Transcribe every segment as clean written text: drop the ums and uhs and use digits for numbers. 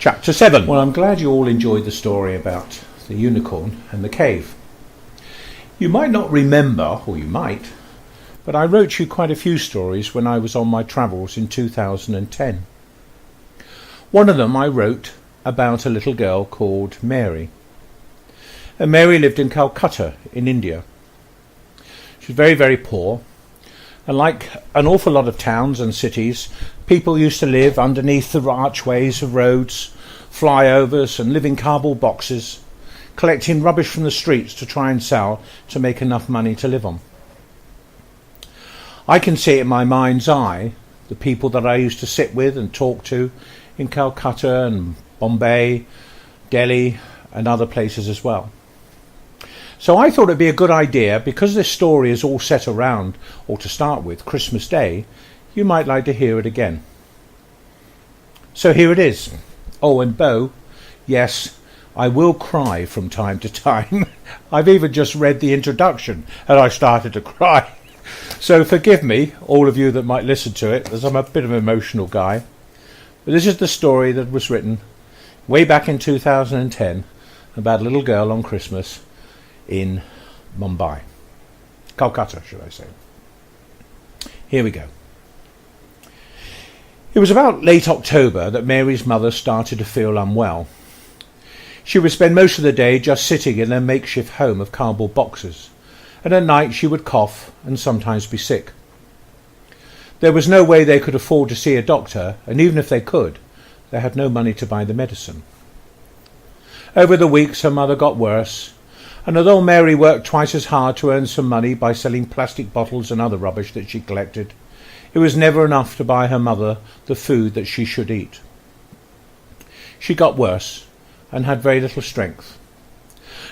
Chapter 7. Well, I'm glad you all enjoyed the story about the unicorn and the cave. You might not remember, or you might, but I wrote you quite a few stories when I was on my travels in 2010. One of them I wrote about a little girl called Mary. And Mary lived in Calcutta in India. She was very, very poor. And like an awful lot of towns and cities, people used to live underneath the archways of roads, flyovers, and live in cardboard boxes, collecting rubbish from the streets to try and sell to make enough money to live on. I can see it in my mind's eye, the people that I used to sit with and talk to in Calcutta and Bombay, Delhi, and other places as well. So I thought it'd be a good idea, because this story is all set around, or to start with, Christmas Day, you might like to hear it again. So here it is. Oh, and Bo, yes, I will cry from time to time. I've even just read the introduction and I started to cry. So forgive me, all of you that might listen to it, as I'm a bit of an emotional guy. But this is the story that was written way back in 2010 about a little girl on Christmas in Mumbai. Calcutta, should I say. Here we go. It was about late October that Mary's mother started to feel unwell. She would spend most of the day just sitting in her makeshift home of cardboard boxes, and at night she would cough and sometimes be sick. There was no way they could afford to see a doctor, and even if they could, they had no money to buy the medicine. Over the weeks her mother got worse, and although Mary worked twice as hard to earn some money by selling plastic bottles and other rubbish that she collected, it was never enough to buy her mother the food that she should eat. She got worse and had very little strength.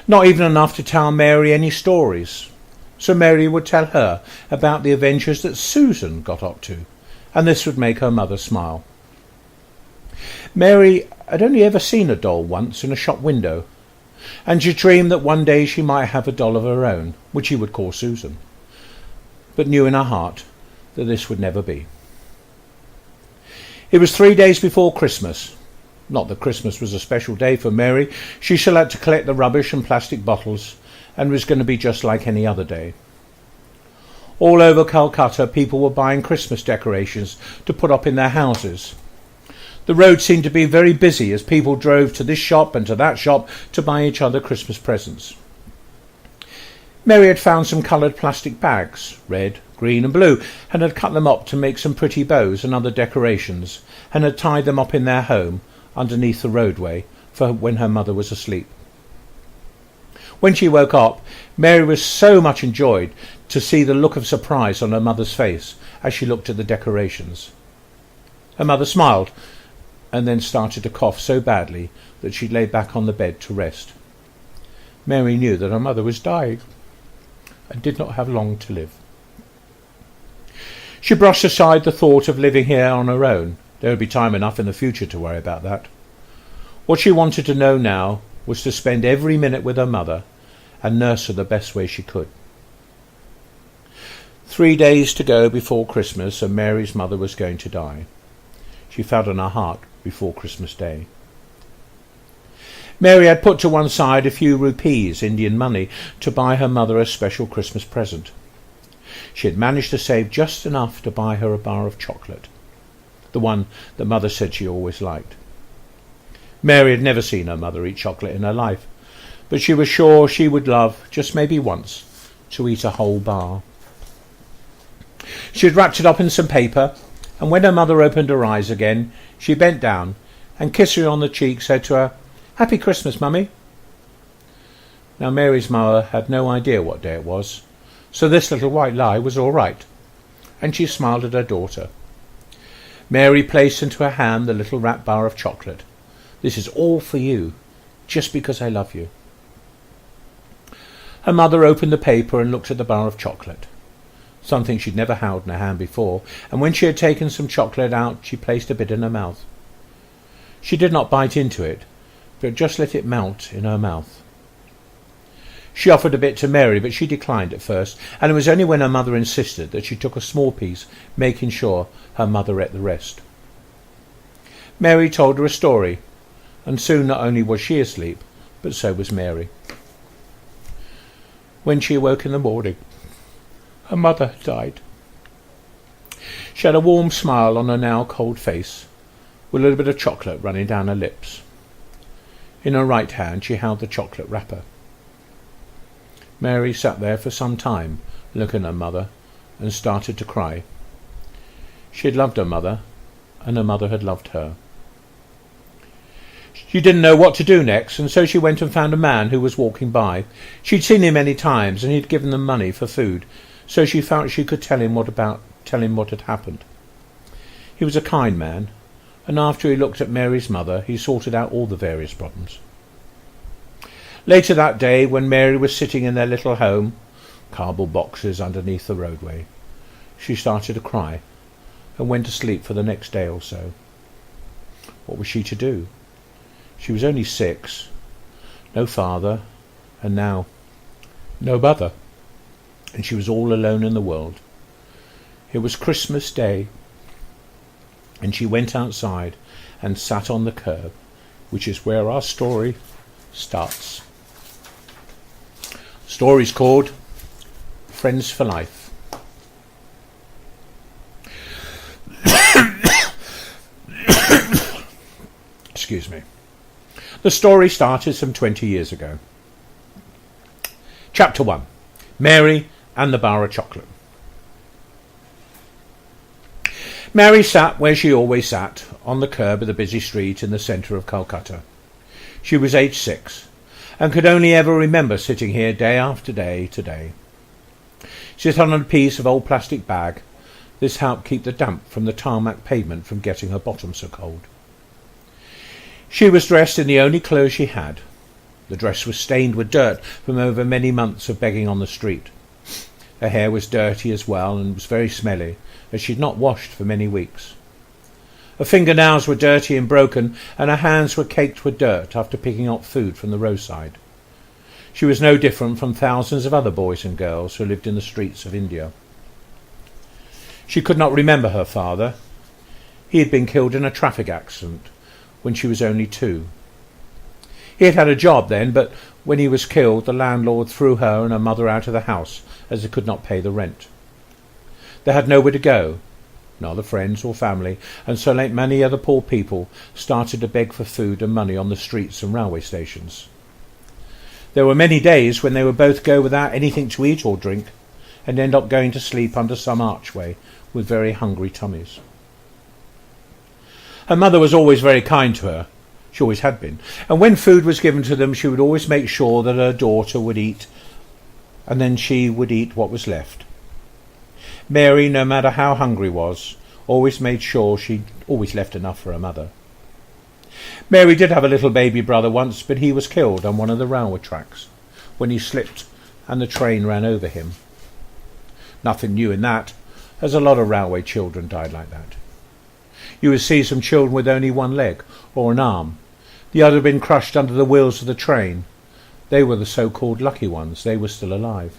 Not even enough to tell Mary any stories. So Mary would tell her about the adventures that Susan got up to, and this would make her mother smile. Mary had only ever seen a doll once in a shop window, and she dreamed that one day she might have a doll of her own, which she would call Susan, but knew in her heart that this would never be. It was 3 days before Christmas. Not that Christmas was a special day for Mary. She still had to collect the rubbish and plastic bottles, and was going to be just like any other day. All over Calcutta, people were buying Christmas decorations to put up in their houses. The road seemed to be very busy as people drove to this shop and to that shop to buy each other Christmas presents. Mary had found some coloured plastic bags, red, green and blue, and had cut them up to make some pretty bows and other decorations, and had tied them up in their home underneath the roadway for when her mother was asleep. When she woke up, Mary was so much enjoyed to see the look of surprise on her mother's face as she looked at the decorations. Her mother smiled and then started to cough so badly that she lay back on the bed to rest. Mary knew that her mother was dying and did not have long to live. She brushed aside the thought of living here on her own. There would be time enough in the future to worry about that. What she wanted to know now was to spend every minute with her mother and nurse her the best way she could. 3 days to go before Christmas, and Mary's mother was going to die. She felt in her heart before Christmas Day. Mary had put to one side a few rupees, Indian money, to buy her mother a special Christmas present. She had managed to save just enough to buy her a bar of chocolate, the one that Mother said she always liked. Mary had never seen her mother eat chocolate in her life, but she was sure she would love, just maybe once, to eat a whole bar. She had wrapped it up in some paper, and when her mother opened her eyes again, she bent down and, kissing her on the cheek, said to her, "Happy Christmas, Mummy." Now Mary's mother had no idea what day it was, so this little white lie was all right, and she smiled at her daughter. Mary placed into her hand the little wrapped bar of chocolate. "This is all for you, just because I love you." Her mother opened the paper and looked at the bar of chocolate, something she'd never held in her hand before, and when she had taken some chocolate out, she placed a bit in her mouth. She did not bite into it, but just let it melt in her mouth. She offered a bit to Mary, but she declined at first, and it was only when her mother insisted that she took a small piece, making sure her mother ate the rest. Mary told her a story, and soon not only was she asleep, but so was Mary. When she awoke in the morning, her mother had died. She had a warm smile on her now cold face, with a little bit of chocolate running down her lips. In her right hand she held the chocolate wrapper. Mary sat there for some time, looking at her mother, and started to cry. She had loved her mother, and her mother had loved her. She didn't know what to do next, and so she went and found a man who was walking by. She'd seen him many times, and he'd given them money for food, so she felt she could tell him what had happened. He was a kind man, and after he looked at Mary's mother, he sorted out all the various problems. Later that day, when Mary was sitting in their little home, cardboard boxes underneath the roadway, she started to cry and went to sleep for the next day or so. What was she to do? She was only 6, no father, and now no mother, and she was all alone in the world. It was Christmas Day, and she went outside and sat on the curb, which is where our story starts. The story's called Friends for Life. Excuse me. The story started some 20 years ago. Chapter 1. Mary and the bar of chocolate. Mary sat where she always sat, on the curb of the busy street in the centre of Calcutta. She was aged 6, and could only ever remember sitting here day after day to day. She sat on a piece of old plastic bag. This helped keep the damp from the tarmac pavement from getting her bottom so cold. She was dressed in the only clothes she had. The dress was stained with dirt from over many months of begging on the street. Her hair was dirty as well, and was very smelly, as she had not washed for many weeks. Her fingernails were dirty and broken, and her hands were caked with dirt after picking up food from the roadside. She was no different from thousands of other boys and girls who lived in the streets of India. She could not remember her father. He had been killed in a traffic accident when she was only 2. He had had a job then, but when he was killed, the landlord threw her and her mother out of the house as they could not pay the rent. They had nowhere to go, neither friends or family, and so like many other poor people, started to beg for food and money on the streets and railway stations. There were many days when they would both go without anything to eat or drink, and end up going to sleep under some archway with very hungry tummies. Her mother was always very kind to her. She always had been. And when food was given to them, she would always make sure that her daughter would eat, and then she would eat what was left. Mary, no matter how hungry was, always made sure she always left enough for her mother. Mary did have a little baby brother once, but he was killed on one of the railway tracks when he slipped and the train ran over him. Nothing new in that, as a lot of railway children died like that. You would see some children with only one leg or an arm. The other had been crushed under the wheels of the train. They were the so-called lucky ones. They were still alive.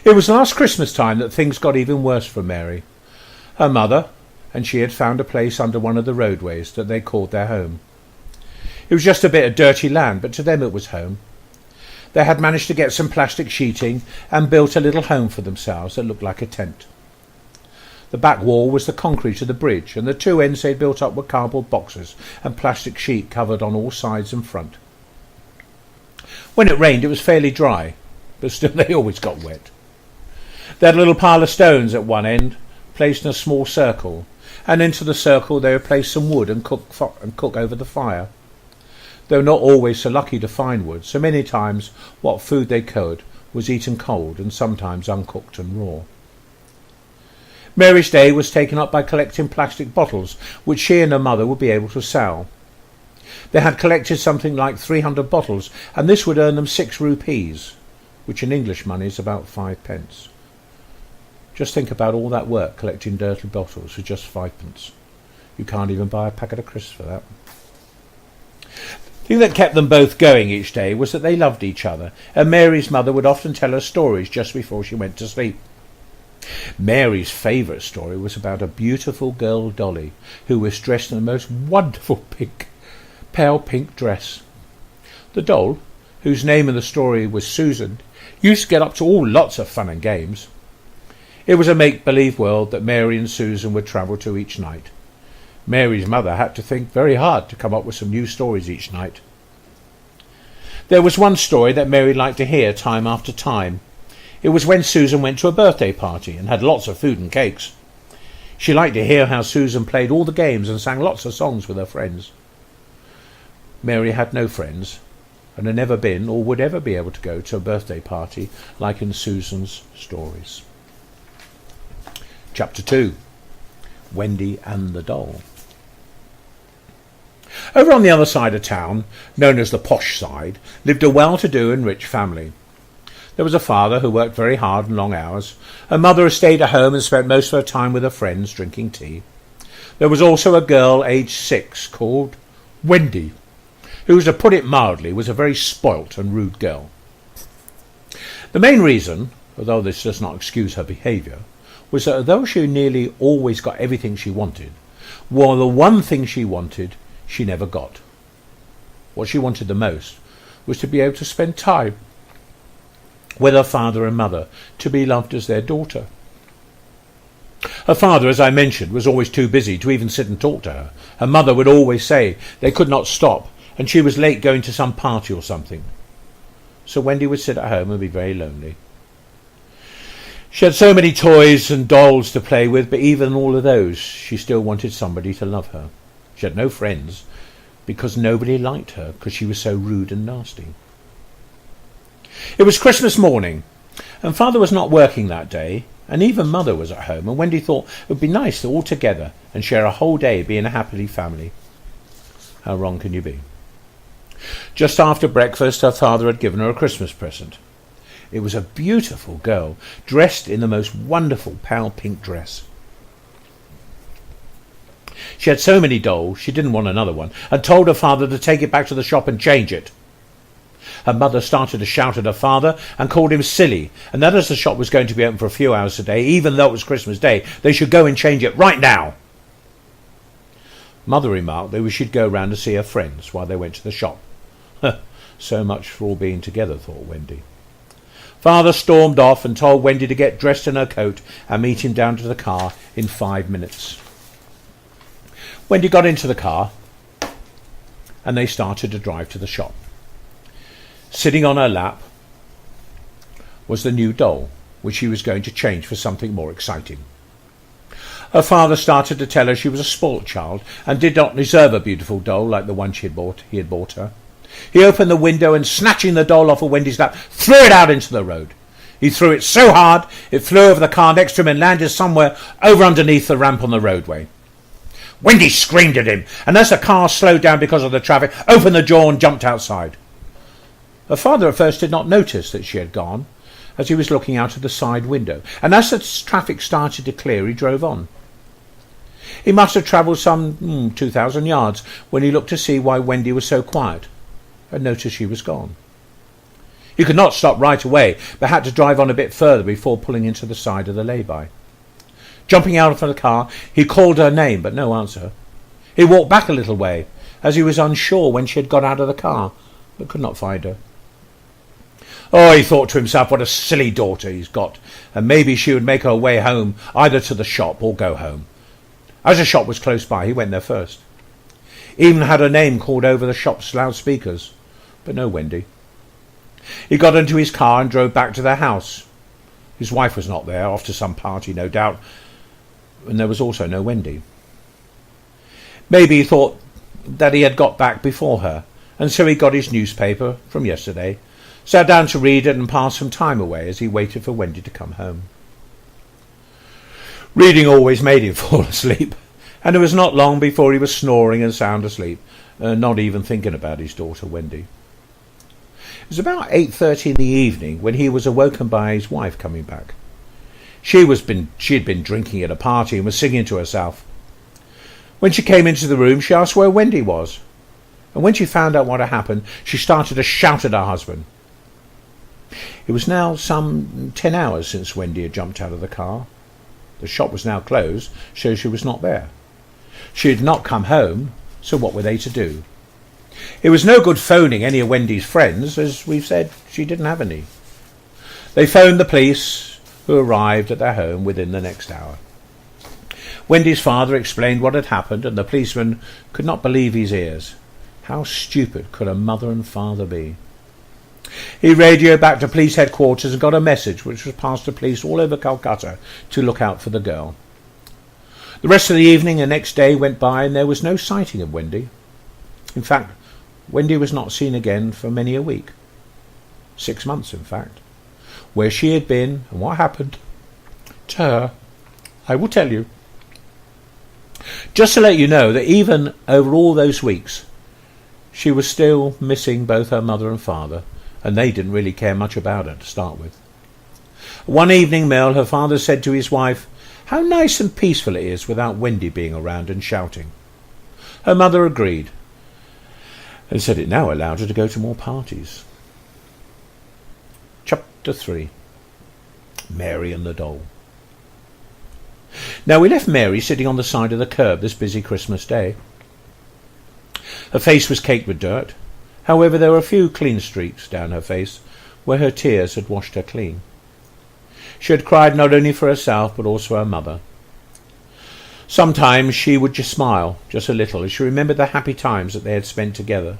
It was last Christmas time that things got even worse for Mary. Her mother and she had found a place under one of the roadways that they called their home. It was just a bit of dirty land, but to them it was home. They had managed to get some plastic sheeting and built a little home for themselves that looked like a tent. The back wall was the concrete of the bridge, and the 2 ends they built up were cardboard boxes and plastic sheet covered on all sides and front. When it rained, it was fairly dry, but still they always got wet. They had a little pile of stones at one end, placed in a small circle, and into the circle they would place some wood and cook over the fire. They were not always so lucky to find wood, so many times what food they could was eaten cold and sometimes uncooked and raw. Mary's day was taken up by collecting plastic bottles, which she and her mother would be able to sell. They had collected something like 300 bottles, and this would earn them 6 rupees, which in English money is about 5 pence. Just think about all that work collecting dirty bottles for just 5 pence. You can't even buy a packet of crisps for that. The thing that kept them both going each day was that they loved each other, and Mary's mother would often tell her stories just before she went to sleep. Mary's favourite story was about a beautiful girl dolly who was dressed in the most wonderful pale pink dress. The doll, whose name in the story was Susan, used to get up to all lots of fun and games. It was a make-believe world that Mary and Susan would travel to each night. Mary's mother had to think very hard to come up with some new stories each night. There was one story that Mary liked to hear time after time. It was when Susan went to a birthday party and had lots of food and cakes. She liked to hear how Susan played all the games and sang lots of songs with her friends. Mary had no friends and had never been or would ever be able to go to a birthday party like in Susan's stories. Chapter 2. Wendy and the Doll. Over on the other side of town, known as the posh side, lived a well-to-do and rich family. There was a father who worked very hard and long hours. A mother who stayed at home and spent most of her time with her friends drinking tea. There was also a girl aged 6 called Wendy, who, to put it mildly, was a very spoilt and rude girl. The main reason, although this does not excuse her behaviour, was that although she nearly always got everything she wanted, well, the one thing she wanted she never got. What she wanted the most was to be able to spend time with her father and mother, to be loved as their daughter. Her father, as I mentioned, was always too busy to even sit and talk to her. Her mother would always say they could not stop, and she was late going to some party or something. So Wendy would sit at home and be very lonely. She had so many toys and dolls to play with, but even all of those, she still wanted somebody to love her. She had no friends, because nobody liked her, because she was so rude and nasty. It was Christmas morning, and Father was not working that day, and even Mother was at home, and Wendy thought it would be nice to all together and share a whole day being a happy family. How wrong can you be? Just after breakfast, her father had given her a Christmas present. It was a beautiful girl, dressed in the most wonderful pale pink dress. She had so many dolls, she didn't want another one, and told her father to take it back to the shop and change it. Her mother started to shout at her father and called him silly, and that as the shop was going to be open for a few hours a day, even though it was Christmas Day, they should go and change it right now. Mother remarked that we should go round to see her friends while they went to the shop. So much for all being together, thought Wendy. Father stormed off and told Wendy to get dressed in her coat and meet him down to the car in 5 minutes. Wendy got into the car and they started to drive to the shop. Sitting on her lap was the new doll, which she was going to change for something more exciting. Her father started to tell her she was a spoilt child and did not deserve a beautiful doll like the one he had bought her. He opened the window and, snatching the doll off of Wendy's lap, threw it out into the road. He threw it so hard it flew over the car next to him and landed somewhere over underneath the ramp on the roadway. Wendy screamed at him, and as the car slowed down because of the traffic, opened the door and jumped outside. Her father at first did not notice that she had gone, as he was looking out of the side window, and as the traffic started to clear, he drove on. He must have travelled some 2,000 yards when he looked to see why Wendy was so quiet, and noticed she was gone. He could not stop right away, but had to drive on a bit further before pulling into the side of the lay-by. Jumping out of the car, he called her name, but no answer. He walked back a little way, as he was unsure when she had got out of the car, but could not find her. Oh, he thought to himself, what a silly daughter he's got, and maybe she would make her way home, either to the shop or go home. As the shop was close by, he went there first. Even had her name called over the shop's loudspeakers, but no Wendy. He got into his car and drove back to their house. His wife was not there, off to some party, no doubt, and there was also no Wendy. Maybe he thought that he had got back before her, and so he got his newspaper from yesterday, sat down to read it and pass some time away as he waited for Wendy to come home. Reading always made him fall asleep, and it was not long before he was snoring and sound asleep, not even thinking about his daughter Wendy. It was about 8:30 in the evening when he was awoken by his wife coming back. She had been drinking at a party and was singing to herself. When she came into the room, she asked where Wendy was, and when she found out what had happened, she started to shout at her husband. It was now some 10 hours since Wendy had jumped out of the car. The shop was now closed, so she was not there. She had not come home, so what were they to do? It was no good phoning any of Wendy's friends, as we've said, she didn't have any. They phoned the police, who arrived at their home within the next hour. Wendy's father explained what had happened, and the policeman could not believe his ears. How stupid could a mother and father be? He radioed back to police headquarters and got a message which was passed to police all over Calcutta to look out for the girl. The rest of the evening and next day went by and there was no sighting of Wendy. In fact, Wendy was not seen again for many a week. 6 months, in fact. Where she had been and what happened to her, I will tell you. Just to let you know that even over all those weeks, she was still missing both her mother and father, and they didn't really care much about her to start with. One evening mail, her father said to his wife, "How nice and peaceful it is without Wendy being around and shouting." Her mother agreed, and said it now allowed her to go to more parties. Chapter 3. Mary and the Doll. Now we left Mary sitting on the side of the curb this busy Christmas day. Her face was caked with dirt. However, there were a few clean streaks down her face where her tears had washed her clean. She had cried not only for herself but also her mother. Sometimes she would just smile, just a little, as she remembered the happy times that they had spent together.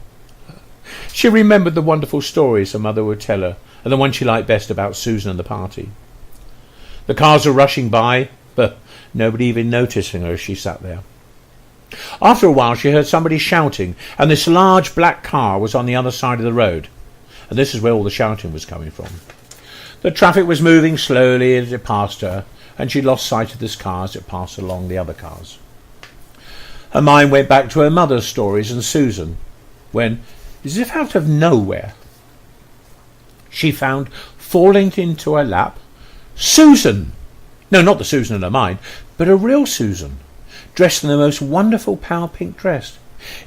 She remembered the wonderful stories her mother would tell her, and the one she liked best about Susan and the party. The cars were rushing by, but nobody even noticing her as she sat there. After a while she heard somebody shouting, and this large black car was on the other side of the road, and this is where all the shouting was coming from. The traffic was moving slowly as it passed her, and she lost sight of this car as it passed along the other cars. Her mind went back to her mother's stories and Susan, when, as if out of nowhere, she found falling into her lap Susan! No, not the Susan in her mind, but a real Susan, dressed in the most wonderful pale pink dress.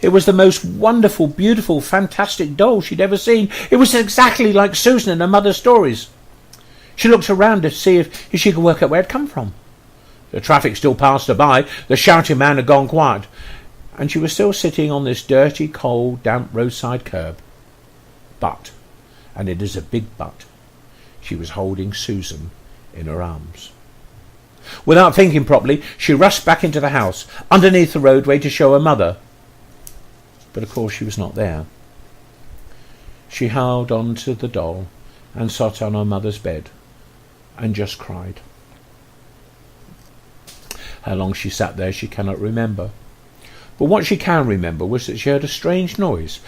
It was the most wonderful, beautiful, fantastic doll she'd ever seen. It was exactly like Susan in her mother's stories. She looked around to see if she could work out where it had come from. The traffic still passed her by, the shouting man had gone quiet, and she was still sitting on this dirty, cold, damp roadside curb. But, and it is a big but, she was holding Susan in her arms. Without thinking properly, she rushed back into the house, underneath the roadway, to show her mother. But of course she was not there. She held on to the doll and sat on her mother's bed and just cried. How long she sat there she cannot remember. But what she can remember was that she heard a strange noise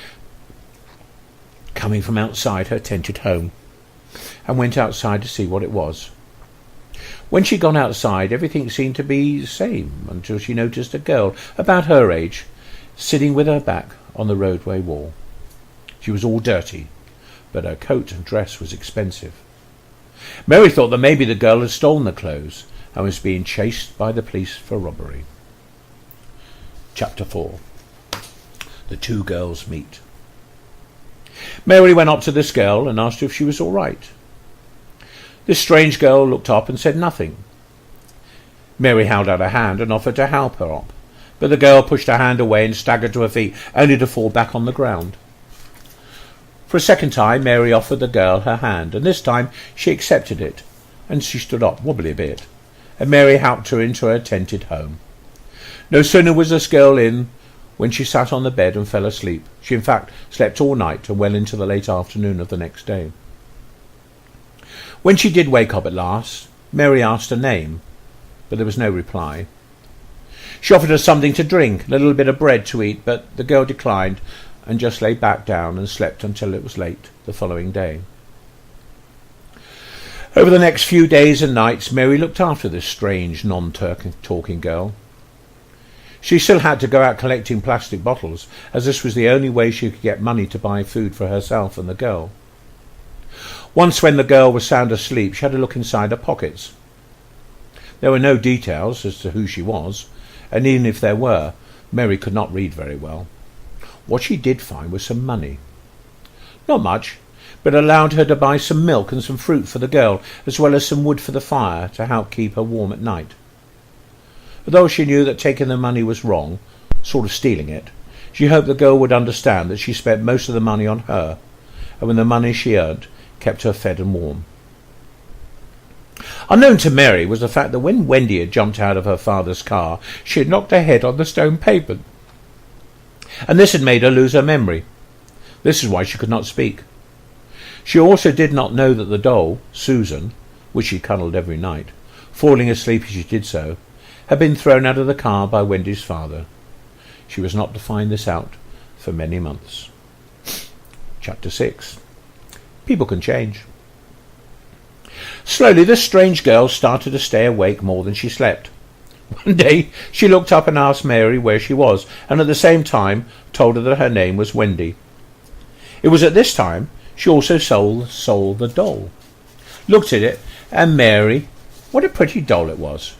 coming from outside her tented home, and went outside to see what it was. When she'd gone outside, everything seemed to be the same until she noticed a girl about her age sitting with her back on the roadway wall. She was all dirty, but her coat and dress was expensive. Mary thought that maybe the girl had stolen the clothes and was being chased by the police for robbery. Chapter 4. The two girls meet. Mary went up to this girl and asked her if she was all right. This strange girl looked up and said nothing. Mary held out her hand and offered to help her up, but the girl pushed her hand away and staggered to her feet, only to fall back on the ground. For a second time Mary offered the girl her hand, and this time she accepted it, and she stood up, wobbly a bit, and Mary helped her into her tented home. No sooner was this girl in when she sat on the bed and fell asleep. She in fact slept all night and well into the late afternoon of the next day. When she did wake up at last, Mary asked her name, but there was no reply. She offered her something to drink, a little bit of bread to eat, but the girl declined and just lay back down and slept until it was late the following day. Over the next few days and nights, Mary looked after this strange, non-talking girl. She still had to go out collecting plastic bottles, as this was the only way she could get money to buy food for herself and the girl. Once when the girl was sound asleep, she had a look inside her pockets. There were no details as to who she was, and even if there were, Mary could not read very well. What she did find was some money. Not much, but allowed her to buy some milk and some fruit for the girl, as well as some wood for the fire to help keep her warm at night. Although she knew that taking the money was wrong, sort of stealing it, she hoped the girl would understand that she spent most of the money on her, and when the money she earned kept her fed and warm. Unknown to Mary was the fact that when Wendy had jumped out of her father's car, she had knocked her head on the stone pavement, and this had made her lose her memory. This is why she could not speak. She also did not know that the doll, Susan, which she cuddled every night, falling asleep as she did so, had been thrown out of the car by Wendy's father. She was not to find this out for many months. Chapter 6. People can change. Slowly this strange girl started to stay awake more than she slept. One day she looked up and asked Mary where she was, and at the same time told her that her name was Wendy. It was at this time she also sold the doll. Looked at it, and Mary, what a pretty doll it was.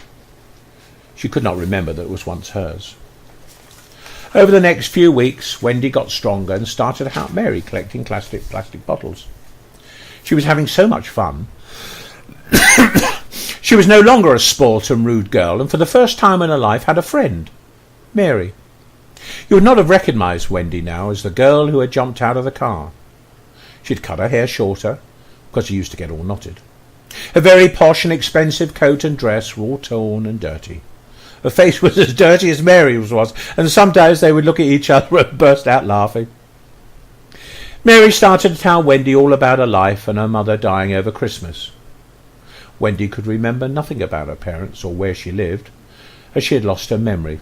She could not remember that it was once hers. Over the next few weeks, Wendy got stronger and started to help Mary collecting plastic bottles. She was having so much fun. She was no longer a spoilt and rude girl, and for the first time in her life had a friend, Mary. You would not have recognised Wendy now as the girl who had jumped out of the car. She had cut her hair shorter, because she used to get all knotted. Her very posh and expensive coat and dress were all torn and dirty. Her face was as dirty as Mary's was, and sometimes they would look at each other and burst out laughing. Mary started to tell Wendy all about her life and her mother dying over Christmas. Wendy could remember nothing about her parents or where she lived, as she had lost her memory.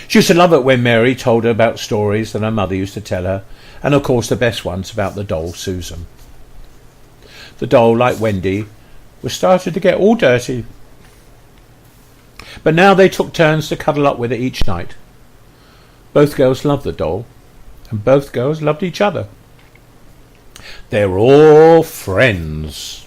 She used to love it when Mary told her about stories that her mother used to tell her, and of course the best ones about the doll Susan. The doll, like Wendy, was starting to get all dirty, but now they took turns to cuddle up with her each night. Both girls loved the doll, and both girls loved each other. They were all friends.